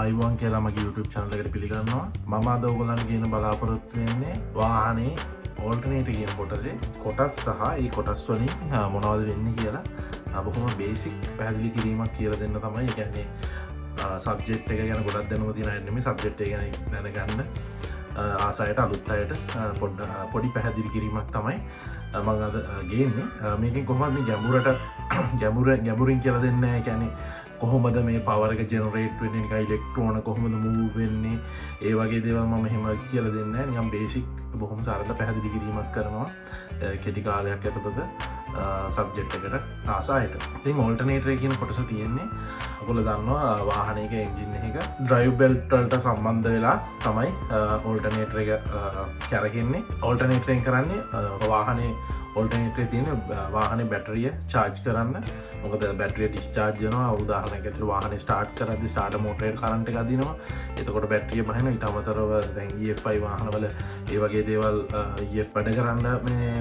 අයිබෝන් කියලා මගේ YouTube channel එකට පිළිගන්නවා. මම අද ඔයගොල්ලන්ට කියන බලාපොරොත්තු වෙන්නේ වාහනේ ඕල්ටර්නේටර් කියන කොටස් සහ ඒ කොටස් වලින් මොනවද වෙන්නේ කියලා බොහොම බේසික් පැහැදිලි කිරීමක් කියලා දෙන්න තමයි. ඒ කියන්නේ සබ්ජෙක්ට් එක ගැන ගොඩක් දැනුම තියෙන අය නෙමෙයි, සබ්ජෙක්ට් එක ගැන දැනගන්න ආසයට අලුත් අයට පොඩි පැහැදිලි කිරීමක් තමයි මම අද ගේන්නේ. මේකෙන් කොහොමද මේ ගැඹුරින් කියලා දෙන්නේ. ඒ කියන්නේ කොහොමද මේ පවර් එක ජෙනරේට් වෙන්නේ, නිකන් ඉලෙක්ට්‍රෝන කොහොමද මූව් වෙන්නේ, ඒ වගේ දේවල් මම එහෙම කියලා දෙන්නේ නැහැ. නිකන් බේසික් බොහොම සරල පැහැදිලි කිරීමක් කරනවා කෙටි කාලයක් ඇතුළත සබ්ජෙක්ට් එකට ආසායට. ඉතින් ඕල්ටර්නේටර් කියන කොටස තියෙන්නේ, ඔයගොල්ලෝ දන්නවා වාහනයක එන්ජින් එක ඩ්‍රයිව් බෙල්ට් වලට සම්බන්ධ වෙලා තමයි ඕල්ටර්නේටර් එක කැරකෙන්නේ. ඕල්ටර්නේටරෙන් කරන්නේ වාහනේ ඕල්ටර්නේටරේ තියෙන වාහනේ බැටරිය චාර්ජ් කරන්න. මොකද බැටරිය ඩිස්චාර්ජ් වෙනවා. උදාහරණයකට වාහනේ ස්ටාර්ට් කරද්දි ස්ටාර්ටර් මෝටරේට කරන්ට් එකක් දිනවා. එතකොට බැටරිය බහිනවා. ඊට අමතරව දැන් EFI වාහනවල ඒ වගේ දේවල් EF වැඩ කරන්න මේ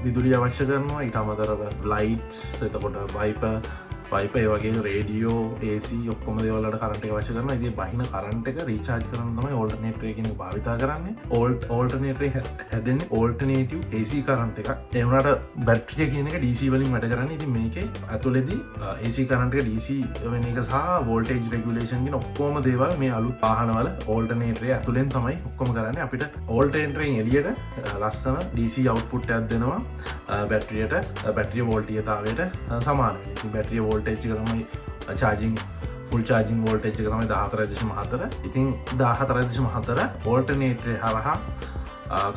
විදුලිය අවශ්‍ය කරනවා. ඊට අමතරව ලයිට්ස්, එතකොට වයිපර් ඒ වගේ රේඩියෝ, AC ඔක්කොම දේවල් වලට කරන්ට් එක අවශ්‍ය කරනවා. ඉතින් බහින කරන්ට් එක රීචාර්ජ් කරන්න තමයි ඕල්ටර්නේටර් එකකින් භාවිතා කරන්නේ. ඕල්ටර්නේටර් හැදෙන්නේ ඕල්ටර්නේටිව් AC කරන්ට් එකක්. ඒ වුණාට බැටරිය කියන එක DC වලින් වැඩ කරන්නේ. ඉතින් මේකේ ඇතුළේදී AC කරන්ට් එක DC වෙන එක සහ වෝල්ටේජ් රෙගුලේෂන් කියන ඔක්කොම දේවල් මේ අලුත් වාහනවල ඕල්ටර්නේටරේ ඇතුළෙන් තමයි ඔක්කොම කරන්නේ. අපිට ඕල්ටර්නේටරෙන් එළියට ලස්සන DC අවුට්පුට් එකක් දෙනවා බැටරිය වෝල්ටීයතාවයට සමානයි. ඉතින් බැටරිය වෝල්ටේජ් එක තමයි චාර්ජින් ෆුල් චාර්ජින් වෝල්ටේජ් එක තමයි 14.4. ඉතින් 14.4 ඕල්ටර්නේටරේ හරහා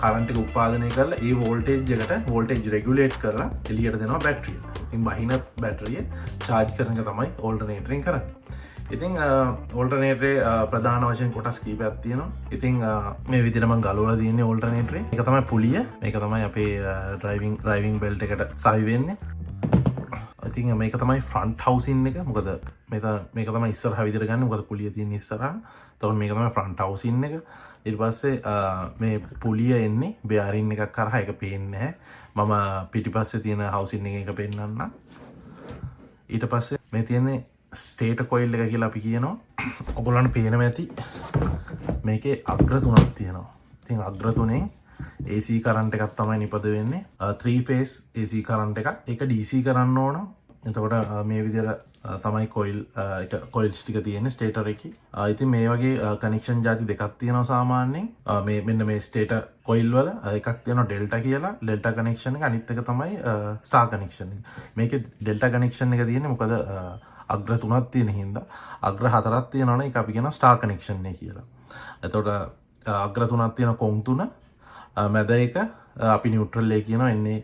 කරන්ට් එක උත්පාදනය කරලා ඒ වෝල්ටේජ් එකට වෝල්ටේජ් රෙගුලේට් කරලා එළියට දෙනවා බැටරිය. ඉතින් බහින බැටරිය චාර්ජ් කරන එක තමයි ඕල්ටර්නේටරෙන් කරන්නේ. ඉතින් ඕල්ටර්නේටරේ ප්‍රධාන වශයෙන් කොටස් කීපයක් තියෙනවා. ඉතින් මේ විදිහට මම ගලවලා තියෙන්නේ ඕල්ටර්නේටරේ. මේක තමයි පුලිය. මේක තමයි අපේ ඩ්‍රයිවිං බෙල්ට් එකට සවි වෙන්නේ. ඉතින් මේක තමයි ෆ්‍රන්ට් හවුසින් එක. මොකද මේක තමයි ඉස්සරහා විදිහට ගන්න. මොකද පුලිය තියෙන ඉස්සරහා. එතකොට මේක තමයි ෆ්‍රන්ට් හවුසින් එක. ඊට පස්සේ මේ පුලිය එන්නේ බෙයාරින් එකක් කරහා. ඒක පේන්නේ නැහැ. මම පිටිපස්සේ තියෙන හවුසින් එක පෙන්නන්නම්. ඊට පස්සේ මේ තියෙන්නේ ස්ටේටර් කොයිල් එක කියලා අපි කියනවා. ඔයගොල්ලන්ට පේනවා ඇති මේකේ අග්‍ර තුනක් තියෙනවා. ඉතින් අග්‍ර තුනෙන් AC කරන්ට් එකක් තමයි නිපද වෙන්නේ. 3 phase AC කරන්ට් එකක්. ඒක DC කරන්න ඕන. එතකොට මේ විදිහට තමයි කොයිල්ස් ටික තියෙන්නේ ස්ටේටර් එකේ. ඉතින් මේ වගේ කනෙක්ෂන් ಜಾති දෙකක් තියෙනවා සාමාන්‍යයෙන්. මෙන්න මේ ස්ටේටර් කොයිල් වල එකක් තියෙනවා ඩෙල්ටා කියලා. ඩෙල්ටා කනෙක්ෂන් එක. අනිත් එක තමයි ස්ටාර් කනෙක්ෂන් එක. මේකේ ඩෙල්ටා කනෙක්ෂන් එක තියෙන්නේ මොකද අග්‍ර 3ක් තියෙන හින්දා. අග්‍ර 4ක් තියෙනවනේ ඒක අපි කියනවා ස්ටාර් කනෙක්ෂන් එක කියලා. එතකොට අග්‍ර 3ක් තියෙන කොන් 3, මැද එක අපි නියුට්‍රල් එක කියනවා. එන්නේ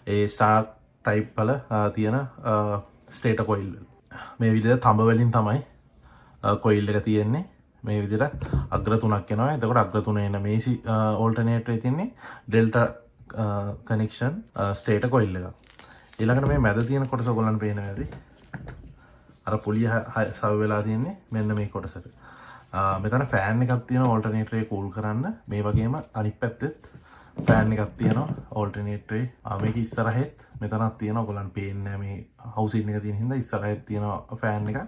ඒ ස්ටාර් ටයිප් වල තියෙන ස්ටේටර් කොයිල්. මේ විදිහට තඹ වලින් තමයි කොයිල් එක තියෙන්නේ. මේ විදිහට අග්‍ර 3ක් එනවා. එතකොට අග්‍ර 3 එන මේ ඕල්ටර්නේටරේ තියෙන්නේ ඩෙල්ටා කනෙක්ෂන් ස්ටේටර් කොයිල් එක. ඊළඟට මේ මැද තියෙන කොටස ඔයගොල්ලන්ට පේනවා ඇති. අර පුලිය සව වෙලා තියෙන්නේ මෙන්න මේ කොටසට. මෙතන ෆෑන් එකක් තියෙනවා ඕල්ටර්නේටරේ කූල් කරන්න. මේ වගේම අනිත් පැත්තෙත් ෆෑන් එකක් තියෙනවා ඕල්ටර්නේටරේ. මේක ඉස්සරහෙත් මෙතනක් තියෙනවා. ඔයගොල්ලන්ට පේන්නේ මේ හවුසින් එක තියෙන හින්දා ඉස්සරහෙත් තියෙනවා ෆෑන් එකක්.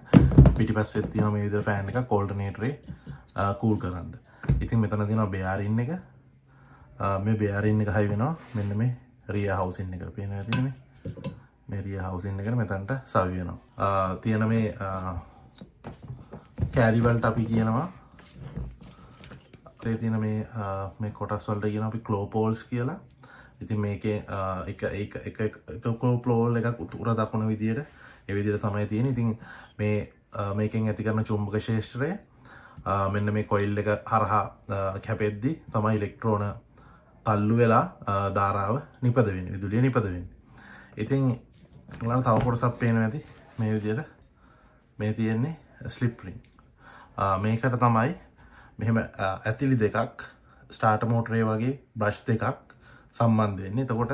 පිටිපස්සෙත් තියෙනවා මේ විදිහට ෆෑන් එකක් ඕල්ටර්නේටරේ කූල් කරන්න. ඉතින් මෙතන තියෙනවා බෙයාරින් එක. මේ බෙයාරින් එක හයි වෙනවා මෙන්න මේ රියා හවුසින් එකට. පේනවා ඇතිනේ මේ. මේ රියා හවුසින් එකට මෙතනට සවි වෙනවා. තියෙන මේ කෑලි වලට අපි කියනවා අපේ තියෙන මේ කොටස් වලට කියනවා අපි ක්ලෝපෝල්ස් කියලා. ඉතින් මේකේ එක ක්ලෝපෝල් එකක් උතුර දකුණ විදියට ඒ විදියට තමයි තියෙන්නේ. ඉතින් මේකෙන් ඇති කරන චුම්බක ක්ෂේත්‍රය මෙන්න මේ කොයිල් එක හරහා කැපෙද්දි තමයි ඉලෙක්ට්‍රෝන තල්ලු වෙලා ධාරාව නිපද වෙන්නේ, විදුලිය නිපද වෙන්නේ. ඉතින් ඔයාලට තව කොටසක් පේනවා ඇති මේ විදියට. මේ තියෙන්නේ ස්ලිප් රින්. මේකට තමයි මෙහෙම ඇතිලි දෙකක් ස්ටාර්ටර් මෝටරේ වගේ බ්‍රෂ් දෙකක් සම්බන්ධ වෙන්නේ. එතකොට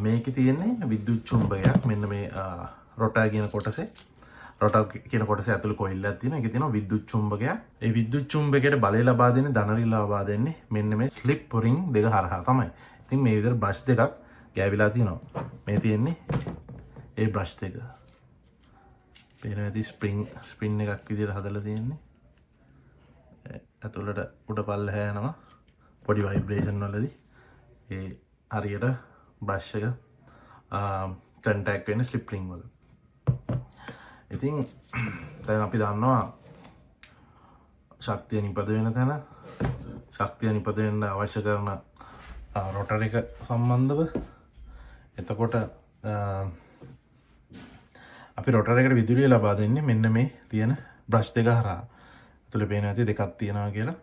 මේකේ තියෙන්නේ විද්‍යුත් චුම්බකයක්. මෙන්න මේ රොටර් කියන කොටසේ ඇතුළේ කොයිල් එකක් තියෙනවා. ඒකේ තියෙනවා විද්‍යුත් චුම්බකයක්. ඒ විද්‍යුත් චුම්බකයට බලය ලබා දෙන්නේ, ධනරි ලබා දෙන්නේ මෙන්න මේ ස්ලිප් රින් දෙක හරහා තමයි. ඉතින් මේ විදිහට බ්‍රෂ් දෙකක් ගෑවිලා තියෙනවා. මේ තියෙන්නේ ඒ බ්‍රෂ් දෙක. පේනවා ඇති ස්ප්‍රින් එකක් විදිහට හදලා තියෙන්නේ. ඇතුළට උඩ පල්ලෙහා යනවා පොඩි වයිබ්‍රේෂන් වලදී ඒ හරියට බ්‍රෂ් එක කන්ටැක්ට් වෙන ස්ලිප් රින් වල. ඉතින් දැන් අපි දන්නවා ශක්තිය නිපද වෙන තැන ශක්තිය නිපද වෙන්න අවශ්‍ය කරන රොටර් එක සම්බන්ධව. එතකොට අපි රොටර් එකට විදුලිය ලබා දෙන්නේ මෙන්න මේ තියෙන බ්‍රෂ් දෙක හරහා. ඇතුලේ පේන ඇති දෙකක් තියෙනවා කියලා.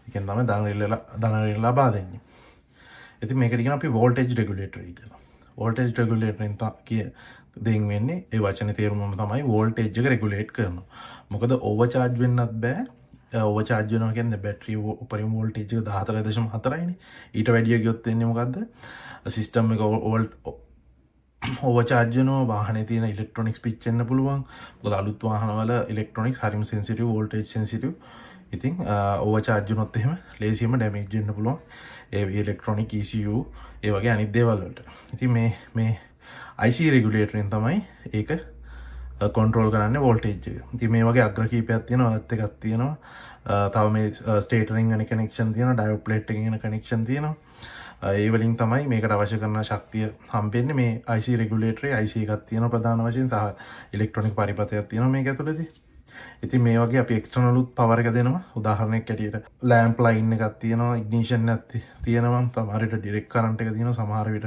ඒකෙන් තමයි ධන ලබා දෙන්නේ. ඉතින් මේකට කියනවා අපි වෝල්ටේජ් රෙගුලේටර් කියලා. වෝල්ටේජ් රෙගුලේටරෙන් දෙයින් වෙන්නේ ඒ වචනේ තේරුම තමයි වෝල්ටේජ් එක රෙගුලේට් කරනවා. මොකද ඕවර්චාර්ජ් වෙන්නත් බෑ. ඕවර්චාර්ජ් වෙනවා කියන්නේ බැටරිය උපරිම වෝල්ටේජ් එක 14.4යිනේ. ඊට වැඩිය ගියොත් වෙන්නේ මොකද්ද? සිස්ටම් එක ඕවර්චාර්ජ් වෙනවා. වාහනේ තියෙන ඉලෙක්ට්‍රොනික්ස් පිච් වෙන්න පුළුවන්. මොකද අලුත් වාහනවල ඉලෙක්ට්‍රොනික්ස් හරිම සෙන්සිටිව්, වෝල්ටේජ් සෙන්සිටිව්. ඉතින් ඕවර්චාර්ජ් වුණොත් එහෙම ලේසියෙන්ම ඩැමේජ් වෙන්න පුළුවන්. ඒ ඉලෙක්ට්‍රොනික් ECU ඒ වගේ අනිත් දේවල් වලට. ඉතින් මේ IC රෙගුලේටරෙන් තමයි ඒක කොන්ට්‍රෝල් කරන්නේ වෝල්ටේජ් එක. ඉතින් මේ වගේ අග්‍ර කීපයක් තියෙනවා, අත් එකක් තියෙනවා. තව මේ ස්ටේටරින් වෙන කනෙක්ෂන් තියෙනවා, ඩයෝඩ් ප්ලේට් එකකින් වෙන කනෙක්ෂන් තියෙනවා. ඒ වලින් තමයි මේකට අවශ්‍ය කරන ශක්තිය හම්බෙන්නේ. මේ IC රෙගුලේටරේ IC එකක් තියෙනවා ප්‍රධාන වශයෙන් සහ ඉලෙක්ට්‍රොනික පරිපථයක් තියෙනවා මේක ඇතුළේදී. ඉතින් මේ වගේ අපි එක්ස්ටර්නල් පවර් එක දෙනවා. උදාහරණයක් ඇටියට ලෑම්ප් ලයින් එකක් තියෙනවා, ඉග්නිෂන් එකක් තියෙනවා, සමහර විට ඩිරෙක්ට් කරන්ට් එක තියෙනවා, සමහර විට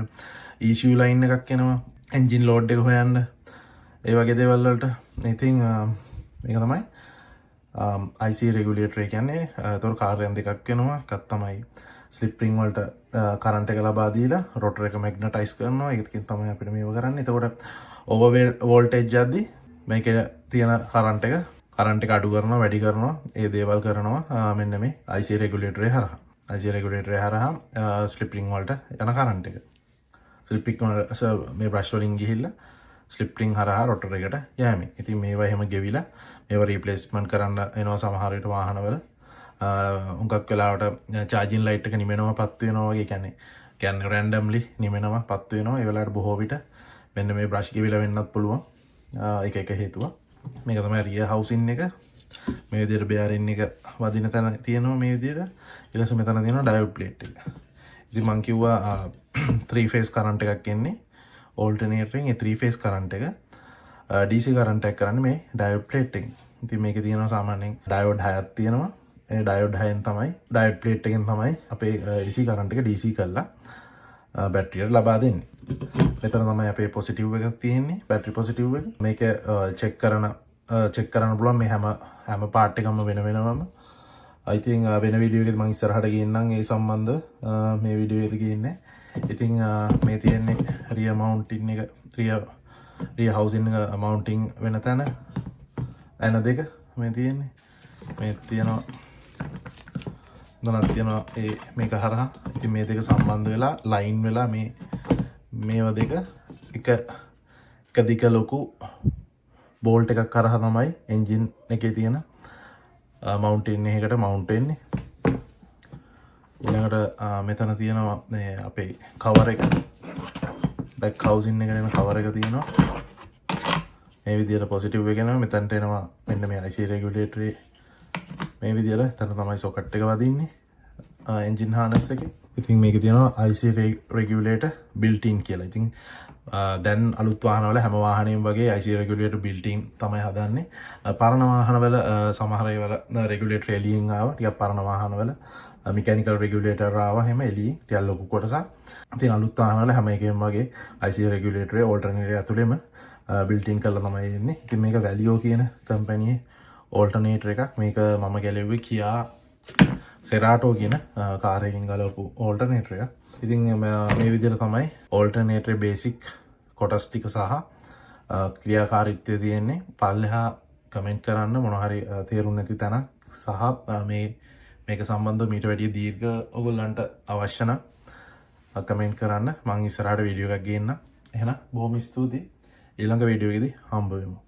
ECU ලයින් එකක් එනවා, එන්ජින් ලෝඩ් එක හොයන්න. ඒ වගේ දේවල් වලට. ඉතින් මේක තමයි IC රෙගුලේටර් කියන්නේ. ඒතකොට කාර්යයන් දෙකක් වෙනවා. එකක් තමයි ස්ලිප් රින් වලට කරන්ට් එක ලබා දීලා රොටර් එක මැග්නටයිස් කරනවා. ඒකකින් තමයි අපිට මේව කරන්නේ. එතකොට ඕවර් වෝල්ටේජ් යද්දි මේකේ තියෙන කරන්ට් එක අඩු කරනවා, වැඩි කරනවා, ඒ දේවල් කරනවා මෙන්න මේ IC රෙගුලේටරේ හරහා. IC රෙගුලේටරේ හරහා ස්ලිප් රින් වලට යන කරන්ට් එක. ස්ලිප් රින් මේ බ්‍රෂ් වලින් ගිහිල්ලා ස්ලිප් රින් හරහා රොටර් එකට යෑමෙන්. ඉතින් මේවා එහෙම ගෙවිලා මේවා රීප්ලේස්මන්ට් කරන්න එනවා සමහර විට වාහනවල. හුඟක් වෙලාවට චාර්ජින් ලයිට් එක නිවෙනවා, පත් වෙනවා වගේ කියන්නේ රැන්ඩම්ලි නිවෙනවා, පත් වෙනවා. ඒ වෙලාවට බොහෝ විට මෙන්න මේ බ්‍රෂ් ගෙවිලා වෙන්නත් පුළුවන්. එක හේතුවක්. මේක තමයි රියර් හවුසින් එක. මේ විදිහට බෙයාරින් එක වදින තැන තියෙනවා මේ විදිහට. ඊට පස්සේ මෙතන තියෙනවා ඩයෝඩ් ප්ලේට් එක. ඉතින් මම කිව්වා 3 ෆේස් කරන්ට් එකක් එන්නේ ඕල්ටර්නේටරින්. ඒ 3 ෆේස් කරන්ට් එක DC කරන්ට් එක කරන්නේ මේ ඩයෝඩ් ප්ලේට් එකෙන්. ඉතින් මේකේ තියෙනවා සාමාන්‍යයෙන් ඩයෝඩ් 6ක් තියෙනවා. ඒ ඩයෝඩ් 6න් තමයි ඩයෝඩ් ප්ලේට් එකෙන් තමයි අපේ AC කරන්ට් එක DC කරලා බැටරියට ලබා දෙන්නේ. මෙතන තමයි අපේ පොසිටිව් එක තියෙන්නේ, බැටරි පොසිටිව් එක. මේක චෙක් කරන්න පුළුවන් මේ හැම පාර්ට් එකම වෙන වෙනවම. I think වෙන වීඩියෝ එකෙත් මම ඉස්සරහට ගේන්නම් ඒ සම්බන්ධ මේ වීඩියෝ එකේ ගේන්නේ. ඉතින් මේ තියෙන්නේ රියර් මවුන්ටින් එක, රියර් හවුසින් එක මවුන්ටින් වෙන තැන. ඇන දෙක මේ තියෙන්නේ. මේ තියෙනවා මොනවද තියෙනවා මේක හරහා. ඉතින් මේ දෙක සම්බන්ධ වෙලා ලයින් වෙලා මේවා දෙක එක දිග ලොකු බෝල්ට් එකක් කරහා තමයි එන්ජින් එකේ තියෙන මවුන්ටින් එකකට මවුන්ට් වෙන්නේ. ඊළඟට මෙතන තියෙනවා මේ අපේ කවර් එක, බෑක් හවුසින් එකට එන කවර් එක තියෙනවා. මේ විදිහට පොසිටිව් එක එනවා. මෙතනට එනවා මෙන්න මේ IC රෙගුලේටරේ මේ විදිහට. එතන තමයි සොකට් එක වදින්නේ එන්ජින් හානස් එකේ. ඉතින් මේකේ තියෙනවා IC රෙගුලේටර් බිල්ට් ඉන් කියලා. ඉතින් දැන් අලුත් වාහනවල හැම වාහනයකම වගේ IC රෙගුලේටර් බිල්ට් ඉන් තමයි හදන්නේ. පරණ වාහනවල සමහර ඒවල රෙගුලේටර් එළියෙන් ආවා. ටිකක් පරණ වාහනවල මෙකැනිකල් රෙගුලේටර් ආවා හැම එළියෙන් ටිකක් ලොකු කොටසක්. ඉතින් අලුත් වාහනවල හැම එකෙම වගේ IC රෙගුලේටරේ ඕල්ටර්නේටර් ඇතුළේම බිල්ට් ඉන් කරලා තමයි එන්නේ. ඉතින් මේක වැලියෝ කියන කම්පැනියේ ඕල්ටර්නේටර් එකක්. මේක මම ගැලෙව්වේ කියා සෙරාටෝ කියන කාර් එකකින් ගලවපු ඕල්ටර්නේටර් එකක්. ඉතින් මේ විදිහට තමයි ඕල්ටර්නේටරේ බේසික් කොටස් ටික සහ ක්‍රියාකාරීත්වය තියෙන්නේ. පල්ලෙහා කමෙන්ට් කරන්න මොන හරි තේරුම් නැති තැනක් සහ මේක සම්බන්ධව මීට වැඩිය දීර්ඝ ඔයගොල්ලන්ට අවශ්‍ය නම් කමෙන්ට් කරන්න. මම ඉස්සරහට වීඩියෝ එකක් ගේන්නම්. එහෙනම් බොහොම ස්තුතියි. ඊළඟ වීඩියෝ එකේදී හම්බ වෙමු.